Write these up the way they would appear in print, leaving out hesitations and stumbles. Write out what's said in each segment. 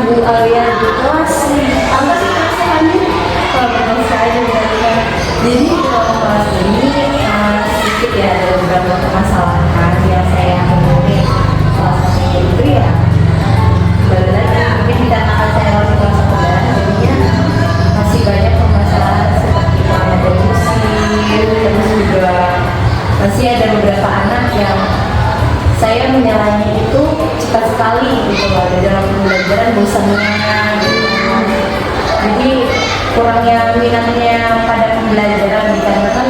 Bu Alia di kelas nih. Apa sih perasaannya? Biasa aja ya. Jadi kalau kelas ini sedikit ya ada beberapa permasalahan yang saya temui. Salah satunya itu ya kembali lagi mungkin dikarenakan saya masih kelas 9 jadinya masih banyak permasalahan seperti ada musik, terus juga masih ada beberapa anak yang saya menyalahnya itu cepat sekali gitu loh, di dalam pembelajaran bosannya gitu. Jadi kurangnya minatnya pada pembelajaran dikarenakan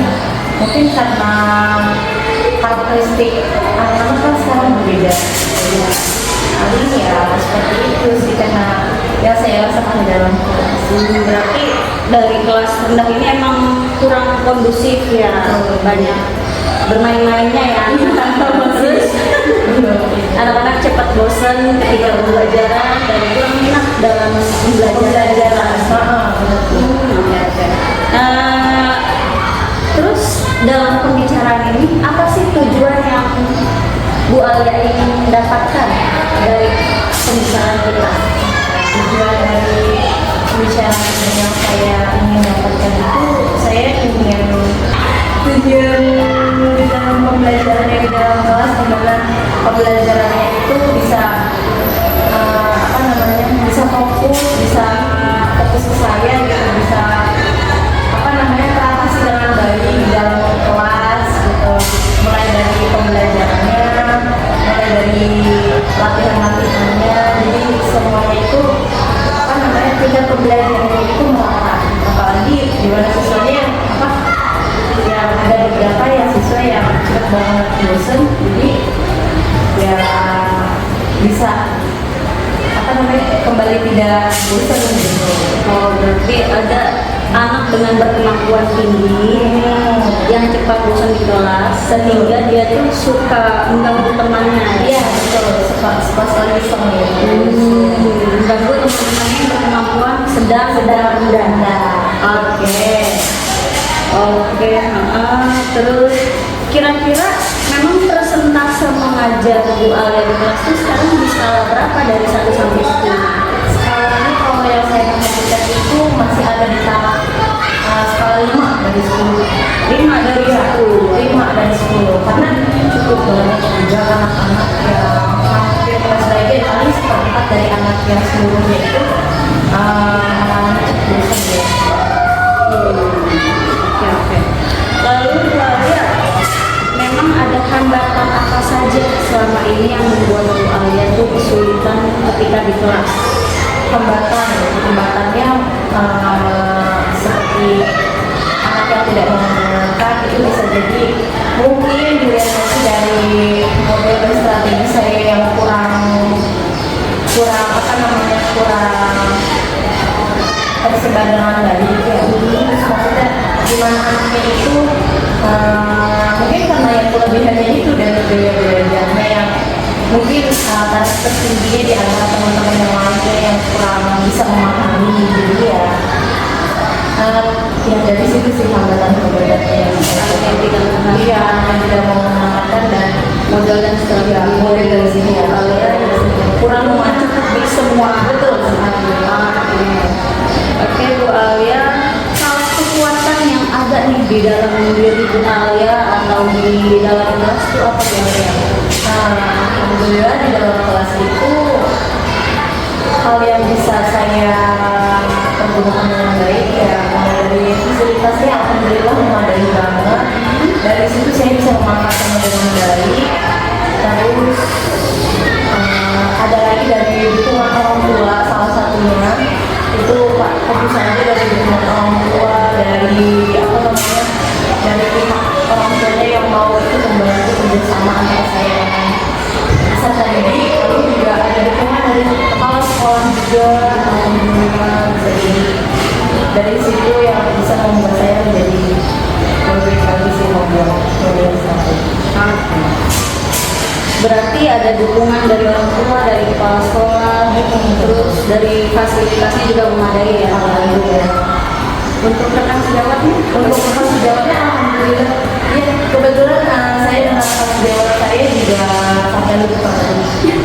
mungkin karena karakteristik anak-anak kan sekarang berbeda. Jadi ya seperti itu sih karena yang saya rasakan di dalam kelas. Berarti dari kelas rendah ini emang kurang kondusif ya, banyak bermain-mainnya ya. Terus anak-anak cepat bosan ketika pembelajaran dan kurang minat dalam pembelajaran. Terus dalam pembicaraan ini apa sih tujuan yang Bu Alia ingin dapatkan dari pembicaraan kita? Tujuan dari pembicaraan yang saya ingin dapatkan itu saya ingin tujuan di dalam pembelajaran yang di dalam kelas dimana pembelajarannya itu bisa bisa fokus ke saya gitu, bisa teratasi dengan baik di dalam kelas gitu, mulai dari pembelajarannya, mulai dari latihannya, jadi semuanya itu tingkat pembelajarannya itu merata, apalagi di mana siswanya yang ada beberapa ya siswa yang cepat banget bosan, jadi ya bisa kembali tidak bosan gitu. Oh, berarti ada anak dengan berkemampuan tinggi yang cepat bosan di kelas sehingga dia tuh suka mengganggu temannya. Iya betul, suka iseng ya. Mengganggu teman-temannya yang berkemampuan sedang rendah. Oke. Terus kira-kira memang persentase mengajar Bu Alia di kelas itu sekarang di skala berapa dari 1 sampai 10? Skalanya kalau yang saya perhatikan itu masih ada di tahap skala 5 dari 10. 5 dari 10. 5 dari 10 karena cukup banyak juga anak-anak yang hampir kelas lagi paling seperempat dari anak yang seluruhnya itu anak-anak cukup bosan ya. Oke. Lalu Bu Alia, memang ada hambatan apa saja selama ini yang membuat Bu Alia itu kesulitan ketika di kelas? Hambatannya seperti anak yang tidak mendengarkan itu bisa jadi mungkin dilihat dari model dan strategi saya yang kurang tersebar dengan baik ya. Maksudnya gimana anaknya itu mungkin karena yang kelebihannya itu dan gaya belajarnya yang mungkin taraf tertingginya di antara teman-teman yang lainnya yang kurang bisa memahami jadi ya dari situ sih hambatan-hambatannya yang tidak mau mengenalkan dan Modal dan strategi mulai dari sini ya kurang mencukupi semua. betul sekali. Oke Bu Alia, kalau kekuatan yang ada nih di dalam diri Bu Alia atau di dalam kelas itu apa kira-kira? Alhamdulillah di dalam kelas itu hal yang bisa saya pergunakan dengan baik ya, mulai dari fasilitasnya alhamdulillah memadai banget. Dari situ saya bisa memanfaatkannya dengan baik. Terus orang tua salah satunya itu Pak keputusannya dari dukungan orang tua, dari apa namanya, dari pihak orang tuanya yang mau itu membantu kerjasama antara saya dengan peserta didik, lalu juga ada dukungan dari kepala sekolah juga. Alhamdulillah dari situ yang bisa membuat saya menjadi lebih lagi sih ngobrol satu. Berarti ada dukungan dari orang tua, dari kepala sekolah, terus dari fasilitasnya juga memadai ya. Alhamdulillah. Untuk rekan sejawatnya, Untuk rekan sejawatnya alhamdulillah. Ya kebetulan saya dengan rekan sejawat saya juga sampai lupa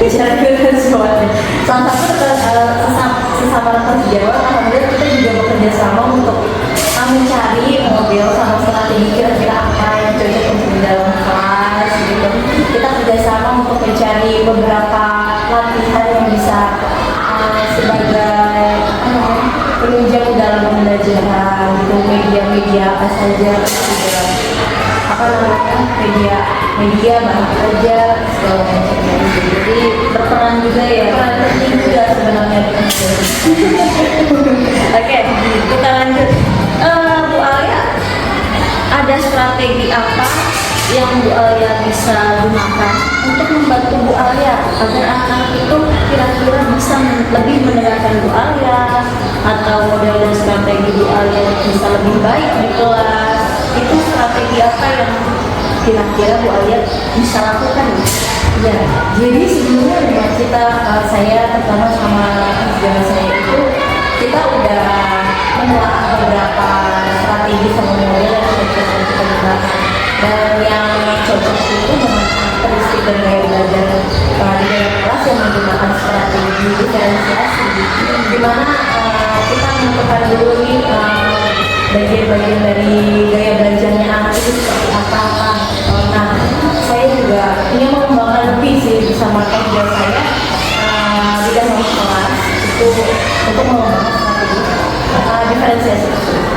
bicara dengan sejawatnya. Salah satu sesama rekan sejawat, alhamdulillah kita juga bekerja sama untuk mencari model sama strategi kira-kira apa yang cocok untuk di dalam kelas gitu. Kita kerjasama untuk mencari beberapa latihan yang bisa sebagai penunjang dalam pembelajaran gitu, media-media apa saja juga apa namanya media bahan kerja segala macam gitu. jadi berperan juga ya. Peran penting juga sebenarnya. Oke, kita lanjut. Bu Alia, ada strategi apa yang Bu Alia bisa gunakan untuk membantu Bu Alia agar anak-anak itu kira-kira bisa lebih mendengarkan Bu Alia, atau model dan strategi Bu Alia bisa lebih baik di kelas? Itu strategi apa yang kira-kira Bu Alia bisa lakukan? Ya, jadi sebelumnya dengan kita saya terutama sama sejawat saya itu kita udah menelaah beberapa strategi sama model yang cocok untuk kita gunakan, dan yang cocok itu dengan karakteristik dan gaya belajar di dalam kelas yang menggunakan strategi diferensiasi, di mana kita menentukan dulu nih bagian-bagian dari gaya belajarnya anak itu seperti apa. Nah, saya juga ingin mengembangkan lebih sih bersama kerja saya di dalam kelas itu untuk mengembangkan strategi diferensiasi.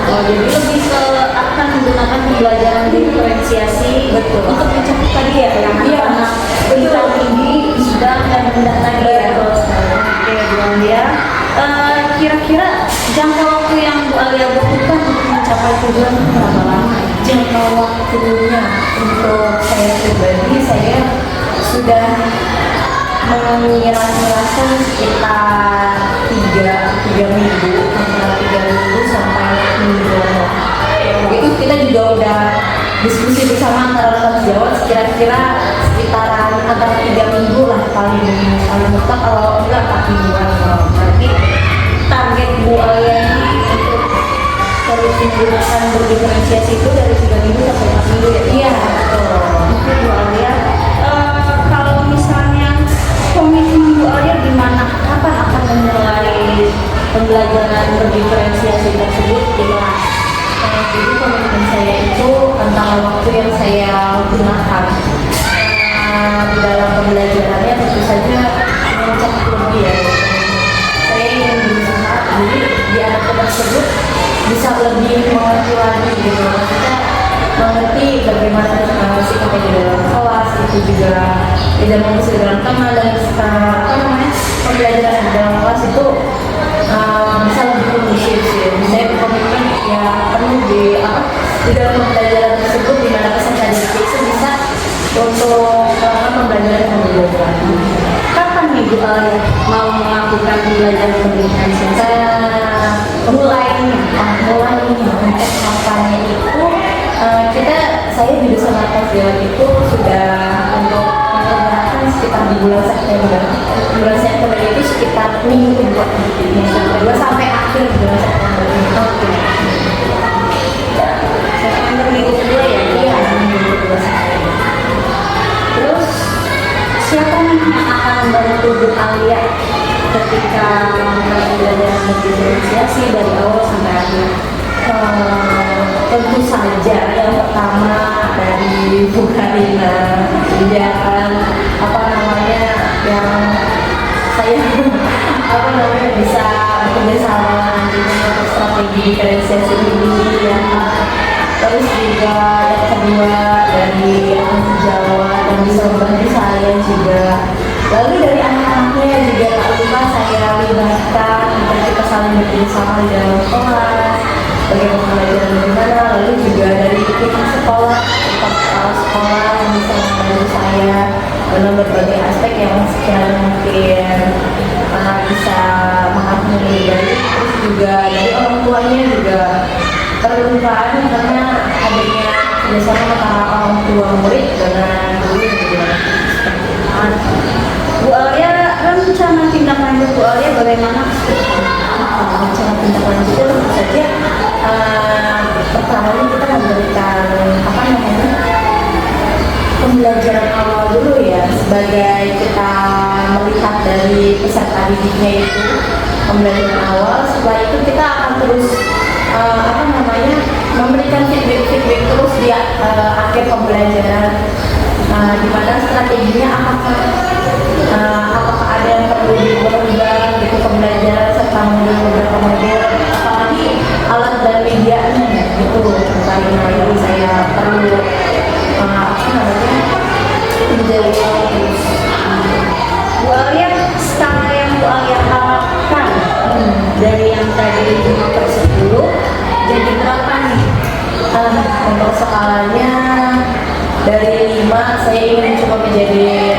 Oh, jadi lebih ke akan menggunakan pembelajaran diferensiasi Betul. untuk mencapai tadi ya, yang Iya, anak betul. tingkat tinggi, sedang dan rendah tadi ya. Oke, Bu Alia. Kira-kira jangka waktu yang Bu Alia butuhkan untuk mencapai tujuan itu berapa lama? Jangka waktunya untuk saya pribadi, saya sudah mengira-ngirakan sekitar 3 minggu, antara 3 minggu sampai minggu. Itu kita juga udah diskusi bersama antara rekan sejawat, kira-kira sekitaran antara 3 minggu lah paling tepat, kalau enggak 4 mingguan. Berarti target Bu Alia ini untuk terus menggunakan berdiferensiasi itu dari 3 minggu sampai 4 minggu ya? Iya, betul. Oke, Bu Alia. Kalau misalnya komitmen Bu Alia gimana? Kapan akan memulai pembelajaran berdiferensiasi tersebut di kelas? Jadi komitmen saya itu antara waktu yang saya gunakan dalam pembelajarannya tentu saja mencakup lebih ya. Saya ingin berusaha jadi di anak tersebut bisa lebih mengerti lagi gitu. Kita mengerti bagaimana sikapnya di dalam kelas, itu juga tidak mengusir dalam teman, dan apa namanya pembelajaran di dalam kelas itu bisa lebih kondusif sih. Saya berkomitmen ya penuh di dalam pembelajaran tersebut, di mana peserta didik itu bisa untuk melakukan pembelajaran yang berbeda. Kapan nih Bu Alia mau melakukan pembelajaran berdiferensiasi? Saya mulainya untuk kampanye itu saya juga sama Kak itu sudah untuk menggunakan sekitar di bulan September. Bulan September itu sekitar minggu kedua, sampai akhir bulan September. Oke. September minggu kedua ya? Iya, minggu kedua September. Terus siapa nih yang akan membantu Bu Alia ketika memulai pembelajaran berdiferensiasi dari awal sampai akhir? Tentu saja yang pertama dari Bu Karina, dia kan apa namanya yang saya bisa bekerja sama dengan strategi diferensiasi ini ya. Terus juga yang kedua dari yang Jawa dan bisa membantu saya juga. Lalu dari anak-anaknya juga tak lupa saya mengingatkan agar kita saling bekerjasama di dalam kelas, bagaimana pembelajaran bagaimana, lalu juga dari pihak sekolah, tetap kepala sekolah yang bisa membantu saya dalam berbagai aspek yang sekiranya mungkin bisa mengakomodir dari, terus juga dari orang tuanya juga perlukan karena adanya kerjasama antara orang tua murid dengan guru juga. Bu Alia, rencana tindak lanjut Bu Alia bagaimana? Rencana tindak lanjutnya tentu saja pertama kita memberikan apa namanya pembelajaran awal dulu ya, sebagai kita melihat dari peserta didiknya itu pembelajaran awal. Setelah itu kita akan terus apa namanya memberikan feedback terus di akhir pembelajaran, di mana strateginya apakah ada yang perlu diubah gitu pembelajaran serta beberapa model, apalagi alat dan medianya gitu karena yang saya perlu apa namanya menjadi terus. Bu Alia, skala yang Bu Alia harapkan dari yang tadi 5/10 jadi berapa nih? Untuk skalanya dari 5 saya ingin coba menjadi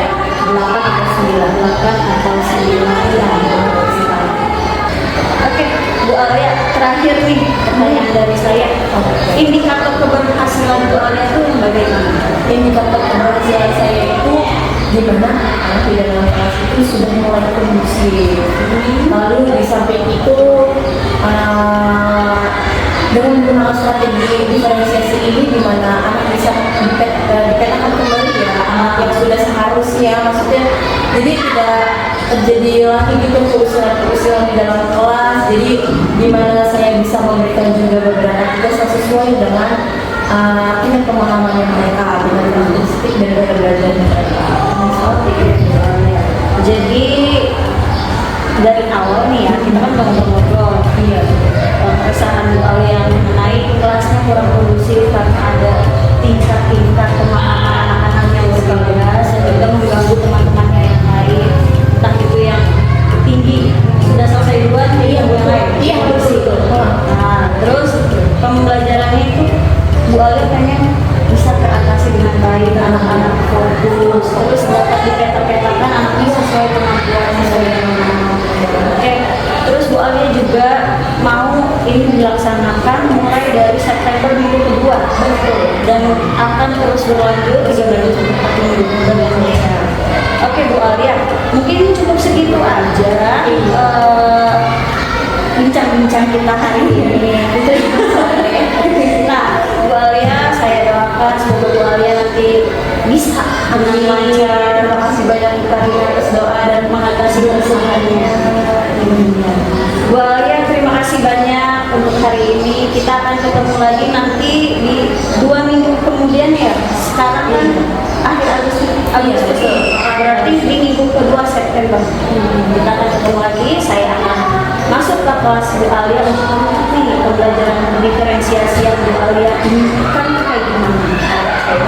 8 atau 9. 8 atau 9 ya. Oke, Bu Alia, terakhir nih pertanyaan dari saya. Indikator keberhasilan Bu Alia itu bagaimana? Indikator keberhasilan saya itu di mana anak di dalam kelas itu sudah mulai kondusif. Lalu di samping itu dengan menggunakan strategi diferensiasi ini di mana anak bisa dipetakan kembali ya anak yang sudah seharusnya, maksudnya jadi tidak terjadi lagi gitu keusilan di dalam kelas. Jadi di mana saya bisa memberikan juga beberapa tugas yang sesuai dengan tingkat pemahamannya mereka, dengan karakteristik dan gaya belajar mereka. Seperti itu. Jadi dari awal nih ya, kita kan udah ngobrol-ngobrol. Iya. Keresahan Bu Alia yang mengenai kelasnya kurang kondusif karena ada tingkat-tingkat pemahaman anak-anak yang berbeda sehingga mengganggu teman-temannya yang lain, entah itu yang tinggi sudah selesai duluan jadi yang lain harus itu. Nah terus pembelajarannya itu Bu Alia pengen bisa teratasi dengan baik, anak-anak fokus, terus dapat dipeta-petakan anaknya sesuai kemampuannya, sesuai dengan kemampuannya. Oke, terus Bu Alia juga mau ini dilaksanakan mulai dari September minggu kedua, betul, dan akan terus berlanjut hingga minggu. Oke Bu Alia, mungkin cukup segitu aja bincang-bincang kita hari ini. Nah, Bu Alia, saya doakan semoga Bu Alia nanti bisa dengan lancar. Terima kasih banyak Karina atas doa dan mengatasi kesulitannya. Bu Alia, terima kasih banyak untuk hari ini. Kita akan ketemu lagi nanti di 2 minggu kemudian ya. Sekarang kan akhir Agustus, berarti di minggu kedua September. Kita akan ketemu lagi. Saya akan masuk ke kelas Bu Alia untuk mengikuti pembelajaran diferensiasi yang Bu Alia inginkan kayak gimana.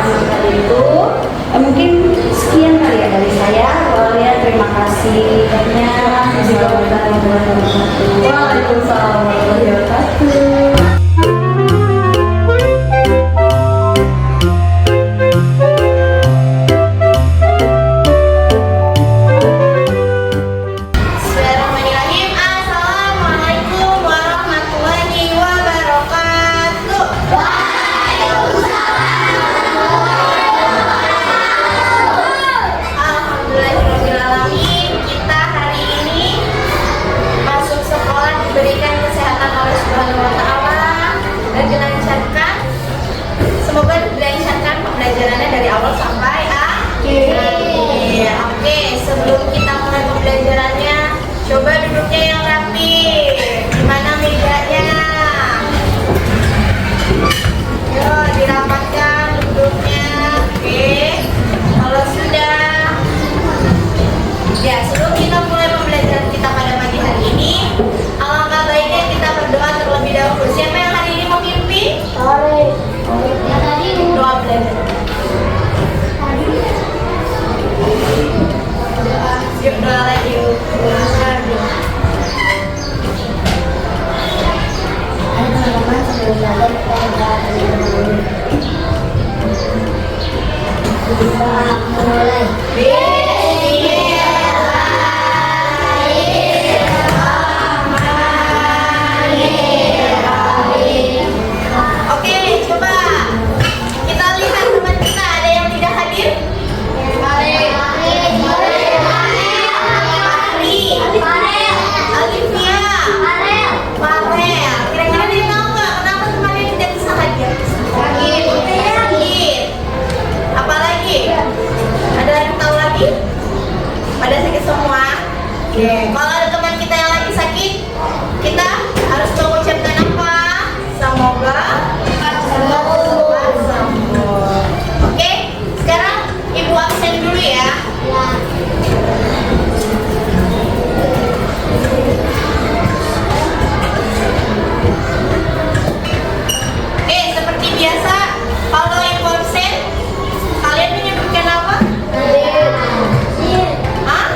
Seperti itu. Mungkin sekian kali ya dari saya. Bu Alia, terima kasih banyak. Assalamualaikum warahmatullahi wabarakatuh. Waalaikumsalam warahmatullahi wabarakatuh. Bismillahirrahmanirrahim. Assalamualaikum warahmatullahi wabarakatuh. Waalaikumsalam. semua. Kalau ada teman kita yang lagi sakit, kita harus mengucapkan apa? Semoga sembuh. Oke, sekarang Ibu absen dulu ya. Oke, seperti biasa, kalau Ibu absen, kalian menyebutkan apa? Hah?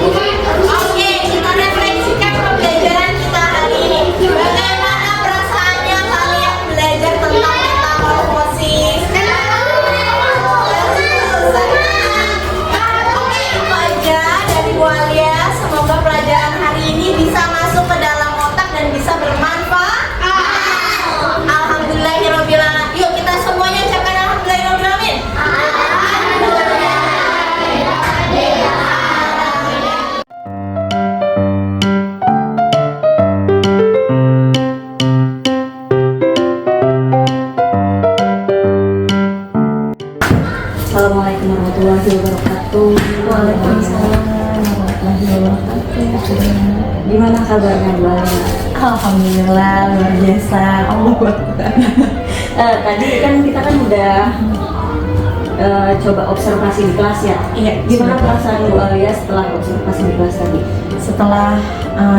Oke, kita refleksikan pembelajaran kita hari ini. Bagaimana perasaannya kalian belajar tentang metamorfosis? Oke, itu aja dari Bu Alia. Semoga pelajaran hari ini bisa masuk ke dalam otak dan bisa bermanfaat. Alhamdulillahirabbil alamin. Yuk kita semuanya ucapkan alhamdulillahirabbil alamin. Assalamualaikum warahmatullahi wabarakatuh. Waalaikumsalam warahmatullahi wabarakatuh. Gimana kabarnya Bu Alia? Alhamdulillah luar biasa. Allah Tadi kan kita kan udah coba observasi di kelas ya. Iya. Gimana perasaan Bu Alia setelah observasi di kelas tadi? Setelah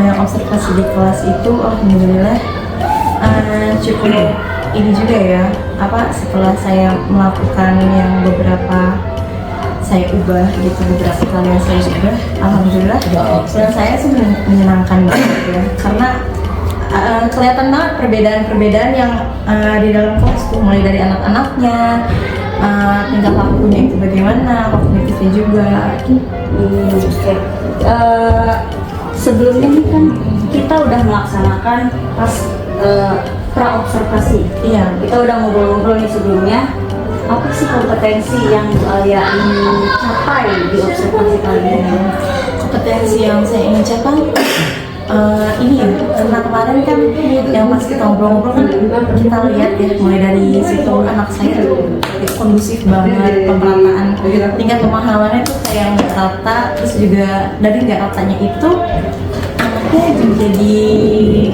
yang observasi di kelas itu alhamdulillah cukup ini juga ya, setelah saya melakukan yang beberapa saya ubah gitu, beberapa hal yang saya ubah, alhamdulillah dan saya sih menyenangkan banget ya, karena kelihatan banget perbedaan-perbedaan yang di dalam kelas tuh, mulai dari anak-anaknya, tingkah lakunya itu bagaimana, kognitifnya juga. Oke. Sebelumnya nih kan kita udah melaksanakan pas pra-observasi. Iya. Kita udah ngobrol-ngobrol nih sebelumnya. Apa sih kompetensi yang Bu Alia ingin capai di observasi kali ini? Kompetensi yang saya ingin capai ini ya, karena kemarin kan yang pas kita ngobrol-ngobrol kan kita lihat ya, mulai dari situ anak saya kondusif banget, pemerataan tingkat pemahamannya tuh kayak nggak rata, terus juga dari nggak ratanya itu anaknya jadi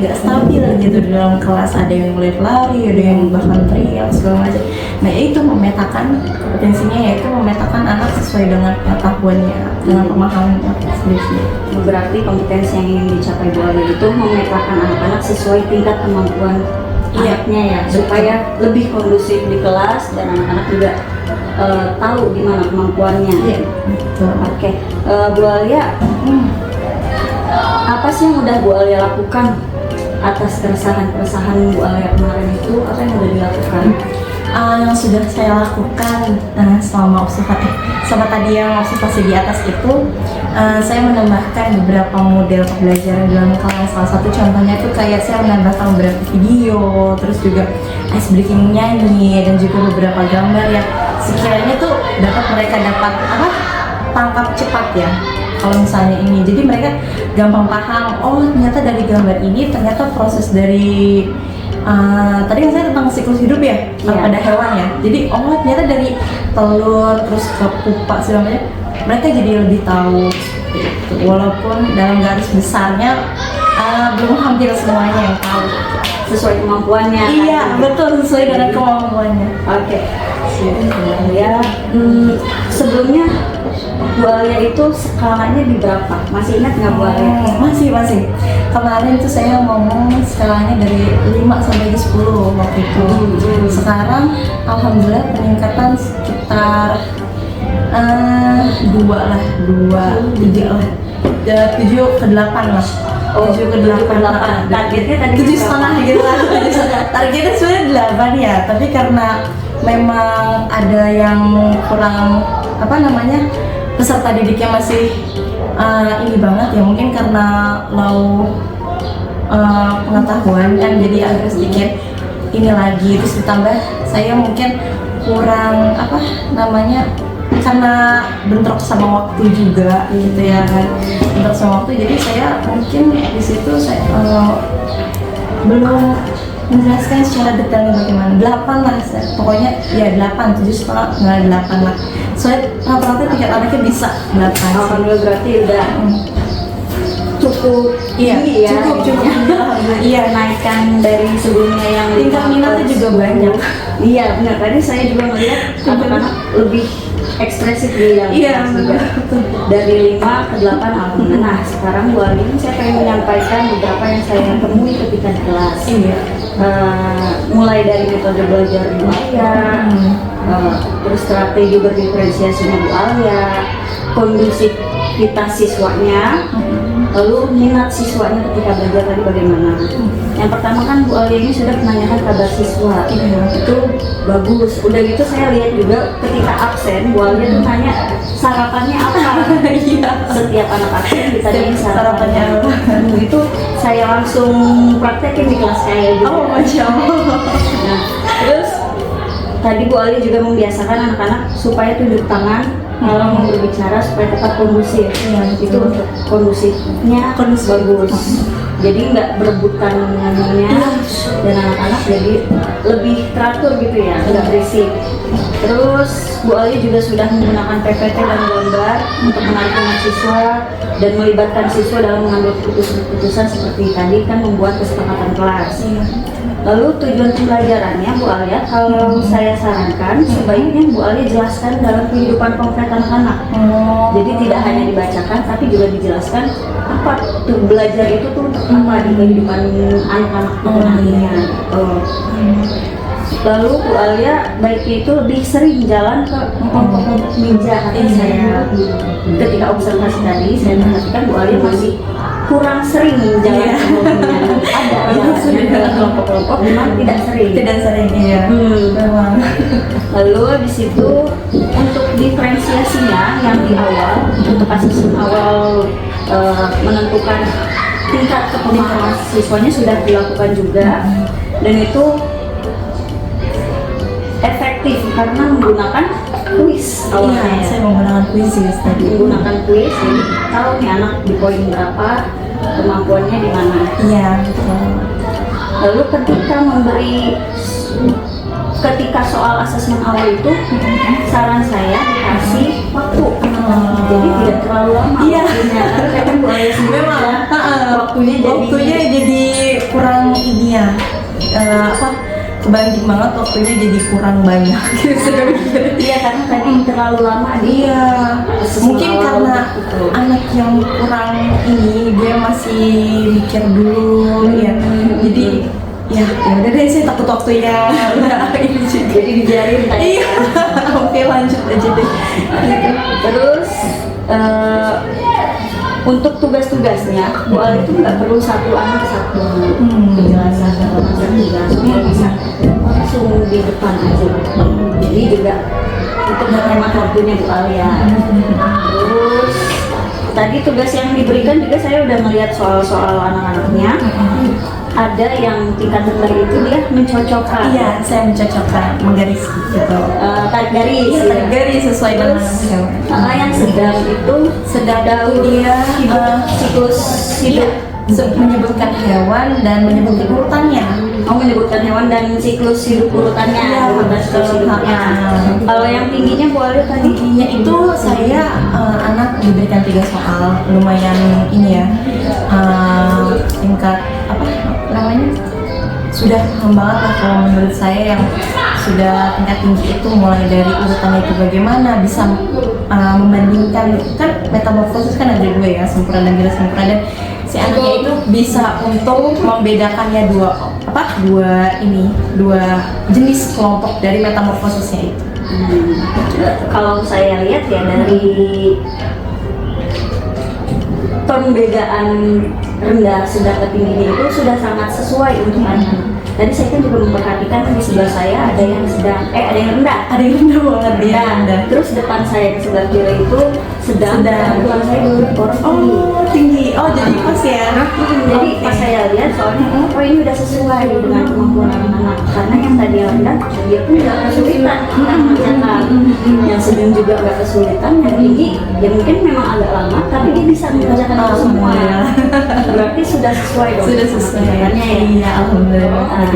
nggak stabil gitu di dalam kelas, ada yang mulai lari, ada yang bahkan teriak segala macam. Nah itu memetakan kompetensinya, yaitu memetakan anak sesuai dengan pengetahuannya, dengan pemahaman sendiri. Berarti kompetensi yang ingin dicapai Bu Alia itu memetakan anak-anak sesuai tingkat kemampuan anaknya ya, supaya lebih kondusif di kelas dan anak-anak juga tahu di mana kemampuannya. Iya, betul. Oke, Bu Alia, apa sih yang udah Bu Alia lakukan atas keresahan-keresahan Bu Alia kemarin itu? Apa yang udah dilakukan? Yang sudah saya lakukan selama observasi, sama tadi yang observasi di atas itu, saya menambahkan beberapa model pembelajaran dalam kelas. Salah satu contohnya itu kayak saya menambahkan beberapa video, terus juga ice breaking nyanyi, dan juga beberapa gambar yang sekiranya tuh mereka dapat tangkap cepat ya. Kalau misalnya ini, jadi mereka gampang paham. Oh ternyata dari gambar ini ternyata proses dari tadi kan saya tentang siklus hidup ya, pada hewan ya. Jadi ternyata dari telur terus ke pupa segala macam, mereka jadi lebih tahu seperti itu. Walaupun dalam garis besarnya belum hampir semuanya yang tahu. Sesuai kemampuannya. Iya kan? betul, sesuai dengan kemampuannya. Oke. Ya, sebelumnya Bu Alia itu skalanya di berapa? Masih ingat nggak Bu Alia? Masih. Kemarin tuh saya ngomong skalanya dari 5 sampai 10 waktu itu. Sekarang alhamdulillah peningkatan sekitar 2, 3 lah. 7 ke 8 lah. 7 ke 8. Targetnya tadi 7,5 gitu lah. Targetnya sebenarnya 8 ya, tapi karena memang ada yang kurang peserta didiknya masih ini banget ya, mungkin karena low pengetahuan kan, jadi agak sedikit ini lagi, terus ditambah saya mungkin kurang karena bentrok sama waktu juga gitu ya kan, bentrok sama waktu, jadi saya mungkin di situ saya belum menjelaskan secara detailnya bagaimana. 8 lah, pokoknya ya 8, 7,5, 8 lah. Soalnya rata-rata tingkat anaknya bisa 8. Alhamdulillah, berarti udah cukup tinggi ya. Cukup. Iya, naikkan dari sebelumnya yang Tingkat minatnya juga banyak. Iya benar, tadi saya juga melihat anak-anak lebih ekspresif di dalam kelas juga. Dari 5 ke 8 alhamdulillah. Nah sekarang Bu Alia ini saya pengen menyampaikan beberapa yang saya temui ketika di kelas. Iya. Mulai dari metode belajar Bu Alia, terus strategi berdiferensiasinya Bu Alia, kondusif aktivitas siswanya, lalu minat siswanya ketika belajar tadi bagaimana. Yang pertama kan Bu Alia ini sudah menanyakan kabar siswa, itu bagus. Udah gitu saya lihat juga ketika absen Bu Alia tuh tanya sarapannya apa. Setiap anak absen ditanyain sarapannya apa. Itu saya langsung praktekin di kelas saya juga. Oh, Masya Allah. Nah, terus tadi Bu Ali juga membiasakan anak-anak supaya tunduk tangan kalau mau berbicara supaya tetap kondusif. Itu untuk kondusifnya bagus. Jadi nggak berebutan ngomongnya dan anak-anak jadi lebih teratur gitu ya, nggak berisik. Terus Bu Ali juga sudah menggunakan PPT dan gambar untuk menarik minat siswa dan melibatkan siswa dalam mengambil keputusan seperti tadi kan membuat kesepakatan kelas. Lalu tujuan pembelajarannya Bu Alia, kalau saya sarankan sebaiknya Bu Alia jelaskan dalam kehidupan konkret anak-anak. Jadi tidak hanya dibacakan tapi juga dijelaskan apa tuh belajar itu tuh untuk apa di kehidupan anak-anak itu nantinya. Lalu Bu Alia baiknya itu lebih sering jalan ke kelompok-kelompok ninja karena saya ketika observasi tadi saya perhatikan Bu Alia masih kurang sering jalan ke kelompoknya. Ada sudah dalam kelompok-kelompok, memang tidak sering. Tidak sering, iya. Memang. Lalu habis itu untuk diferensiasinya yang di awal untuk asesmen awal menentukan tingkat kepemahaman siswanya sudah dilakukan juga dan itu efektif karena menggunakan kuis awalnya. Iya, saya menggunakan kuis tadi. Menggunakan kuis, jadi tahu nih anak di poin berapa, kemampuannya di mana. Iya, betul. Lalu ketika soal asesmen awal itu saran saya dikasih waktu. Jadi tidak terlalu lama. Iya. Waktunya. Karena kan Bu Alia sendiri Memang waktunya jadi kurang ini ya. Kebalik banget, waktunya jadi kurang banyak. Iya, karena tadi terlalu lama di Mungkin karena anak yang kurang ini dia masih mikir dulu ya. Jadi ya udah deh, saya takut waktunya udah ini juga. jadi dibiarin tadi. Iya. Oke, lanjut aja deh. Terus untuk tugas-tugasnya Bu Ali itu nggak perlu satu anak satu penjelasan atau tugas, bisa langsung di depan aja. Jadi juga untuk menghemat waktunya Bu Ali ya. Terus tadi tugas yang diberikan juga saya udah melihat soal-soal anak-anaknya. Ada yang tingkat tertentu itu dia mencocokkan. Iya, saya mencocokkan, menggaris gitu. Tarik garis. Iya, tarik garis sesuai dengan yang sedang itu sedang dia siklus hidup. Menyebutkan hewan dan menyebutkan urutannya. Oh, menyebutkan hewan dan siklus hidup urutannya. Iya, urutan siklus hidupnya. Kalau yang tingginya Bu Ali tadi? Tingginya itu saya anak diberikan 3 soal, lumayan ini ya, tingkat apa namanya, sudah paham banget lah kalau menurut saya. Yang sudah tingkat tinggi itu mulai dari urutannya itu bagaimana bisa membandingkan, kan metamorfosis kan ada 2 ya, sempurna dan tidak sempurna, dan si anaknya itu bisa untuk membedakannya dua jenis kelompok dari metamorfosisnya itu. Kalau saya lihat ya dari pembedaan rendah sedang ke tingginya itu sudah sangat sesuai untuk anak. Tadi saya kan juga memperhatikan di sebelah saya ada yang sedang, ada yang rendah, Banget dia rendah. Terus depan saya di sebelah kiri itu sedang. Depan saya dulu orang tinggi. Tinggi. Oh, jadi pas ya. Jadi pas saya lihat soalnya, oh ini udah sesuai dengan kemampuan anak-anak. Karena yang tadi yang rendah, dia pun nggak kesulitan mengerjakan. Yang sedang juga nggak kesulitan, yang tinggi, ya mungkin memang agak lama, tapi dia bisa mengerjakan itu semua. Berarti sudah sesuai dong. Sudah sesuai. Kerjaannya ya. Iya, alhamdulillah.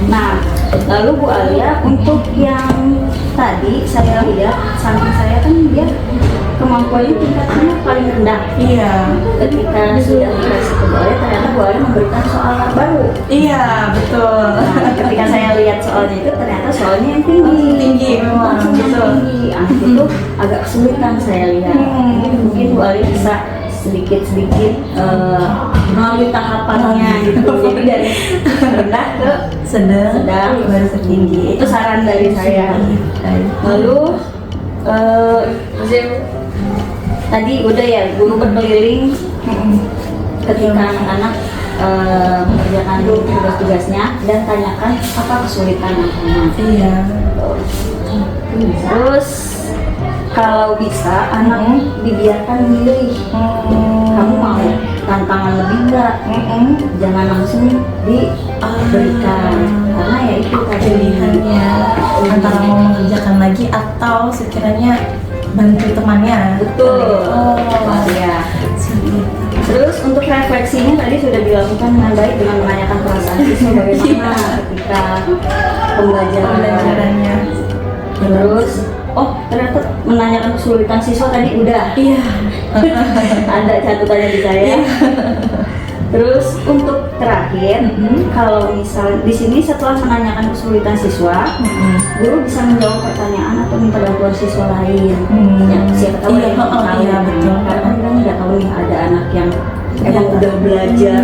Nah, lalu Bu Alia untuk yang tadi saya lihat samping saya kan dia kemampuannya tingkatnya paling rendah. Iya. Ketika sudah dikasih ke Bu Alia, ternyata Bu Alia memberikan soal baru. Iya, betul. Nah, ketika saya lihat soalnya itu ternyata soalnya yang tinggi. Tinggi memang. Langsung yang Betul. tinggi. Itu agak kesulitan saya lihat. Mungkin Bu Alia bisa sedikit-sedikit melalui tahapannya gitu. Jadi dari rendah ke sedang baru ke tinggi. itu saran dari saya. Lalu tadi udah ya guru berkeliling ketika anak-anak mengerjakan tugas-tugasnya dan tanyakan apa kesulitan anak-anak. Iya. Terus kalau bisa anak dibiarkan milih, kamu mau tantangan lebih enggak? Jangan langsung diberikan karena ya itu tadi Pilihannya antara mau mengerjakan lagi atau sekiranya bantu temannya. betul. Oh, Ya. seperti itu. Terus untuk refleksinya tadi sudah dilakukan dengan baik dengan menanyakan perasaan siswa bagaimana ketika Pembelajarannya. Terus ternyata menanyakan kesulitan siswa tadi udah. Iya. Ada catatannya di saya. Terus untuk terakhir, kalau misal di sini setelah menanyakan kesulitan siswa, guru bisa menjawab pertanyaan atau minta bantuan siswa lain. Ya, siapa tahu Iya, ada yang tahu. iya, betul. Karena kita nggak tahu nih ada anak yang emang udah belajar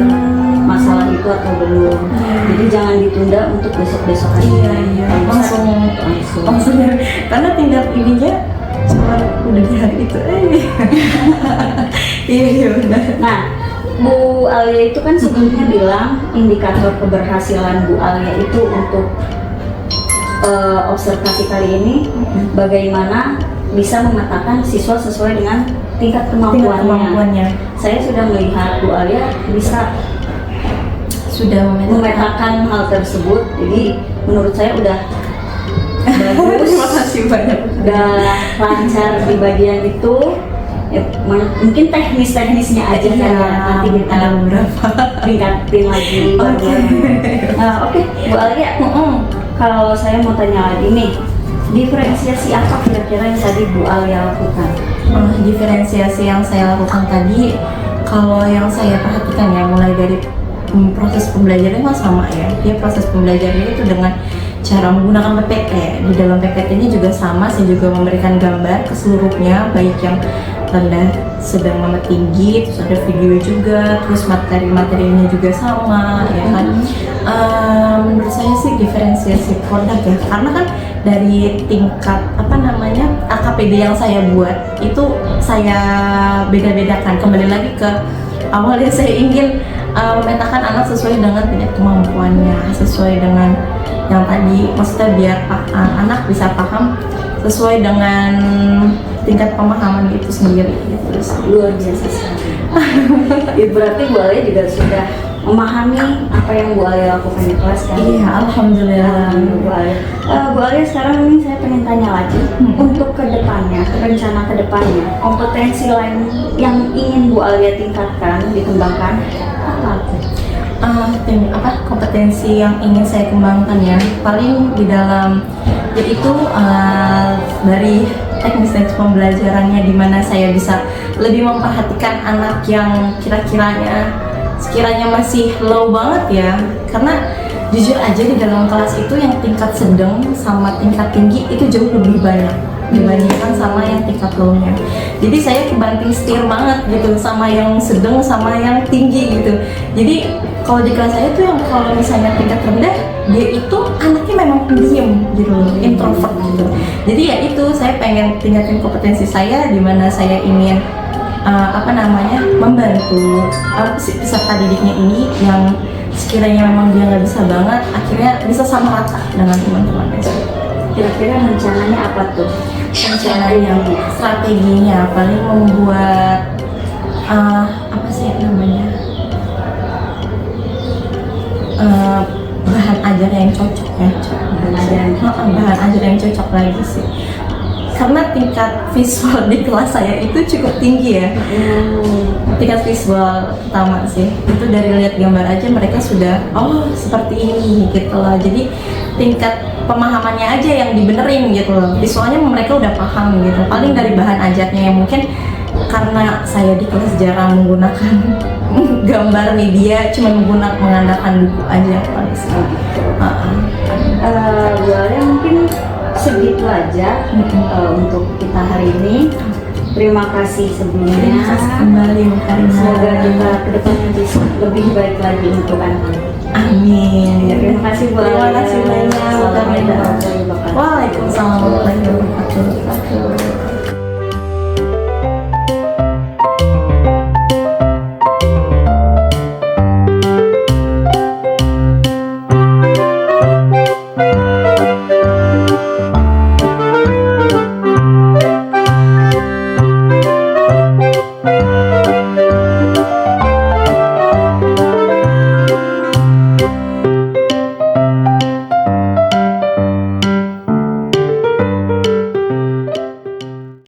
masalah itu atau belum. Jadi jangan ditunda untuk besok-besok aja. Iya. Langsung. Langsung. Karena tingkat ininya cuma udah di hari itu. Iya benar. Nah, Bu Alia itu kan sebelumnya bilang indikator keberhasilan Bu Alia itu untuk observasi kali ini bagaimana bisa memetakan siswa sesuai dengan tingkat kemampuannya. Saya sudah melihat Bu Alia bisa Sudah memetakan hal tersebut, jadi menurut saya udah bagus. Terima kasih banyak. Udah lancar di bagian itu. Ya, mungkin teknisnya aja Iya, ya, nanti kita ada beberapa. tingkatin lagi. Oke, Bu Alia, kalau saya mau tanya lagi nih, diferensiasi apa kira-kira yang tadi Bu Alia lakukan? Diferensiasi yang saya lakukan tadi, kalau yang saya perhatikan ya, mulai dari proses pembelajarannya kan sama ya. Dia proses pembelajarannya itu dengan cara menggunakan PPT. Di dalam PPT-nya juga sama, saya juga memberikan gambar ke seluruhnya, baik yang rendah, sedang, sama tinggi, terus ada video juga, terus materi-materinya juga sama, ya kan. Menurut saya sih diferensiasi produk ya, karena kan dari tingkat AKPD yang saya buat itu saya beda-bedakan. Kembali lagi ke awalnya saya ingin memetakan anak sesuai dengan tingkat kemampuannya, sesuai dengan yang tadi, maksudnya biar anak bisa paham sesuai dengan tingkat pemahaman itu sendiri gitu. Luar biasa sekali. Ya, berarti Bu Alia juga sudah memahami apa yang Bu Alia lakukan di kelas kan? Iya, alhamdulillah. Bu Alia. Bu Alia, sekarang ini saya pengen tanya lagi untuk kedepannya, rencana kedepannya, kompetensi lain yang ingin Bu Alia tingkatkan, dikembangkan apa? Kompetensi yang ingin saya kembangkan ya, paling di dalam yaitu dari teknis pembelajarannya, di mana saya bisa lebih memperhatikan anak yang sekiranya masih low banget ya, karena jujur aja di dalam kelas itu yang tingkat sedang sama tingkat tinggi itu jauh lebih banyak dibandingkan sama yang tingkat low-nya. Jadi saya kebanting setir banget gitu sama yang sedang sama yang tinggi gitu. Jadi kalau di kelas saya tuh yang kalau misalnya tingkat rendah, dia itu anaknya memang pendiam gitu, introvert gitu. Jadi ya itu saya pengen tingkatin kompetensi saya, di mana saya ingin membantu peserta didiknya ini yang sekiranya memang dia nggak bisa banget, akhirnya bisa sama rata dengan teman-temannya. Kira-kira rencananya apa tuh? Rencananya, strateginya paling membuat bahan ajar yang cocok ya. Bahan ajar yang cocok lagi sih. Karena tingkat visual di kelas saya itu cukup tinggi ya. Tingkat visual pertama sih, itu dari lihat gambar aja mereka sudah seperti ini gitu loh. Jadi tingkat pemahamannya aja yang dibenerin gitu loh. Visualnya mereka udah paham gitu. Paling dari bahan ajarnya yang mungkin karena saya di kelas jarang menggunakan gambar media, cuma mengandalkan buku aja paling sih. Bu Alia, mungkin segitu aja untuk kita hari ini. Terima kasih sebelumnya. Terima kasih kembali Bu Karina. Semoga kita kedepannya bisa lebih baik lagi untuk anak. Amin. Terima kasih Bu Alia. Terima kasih banyak Bu Karina. Assalamualaikum warahmatullahi wabarakatuh. Waalaikumsalam warahmatullahi wabarakatuh.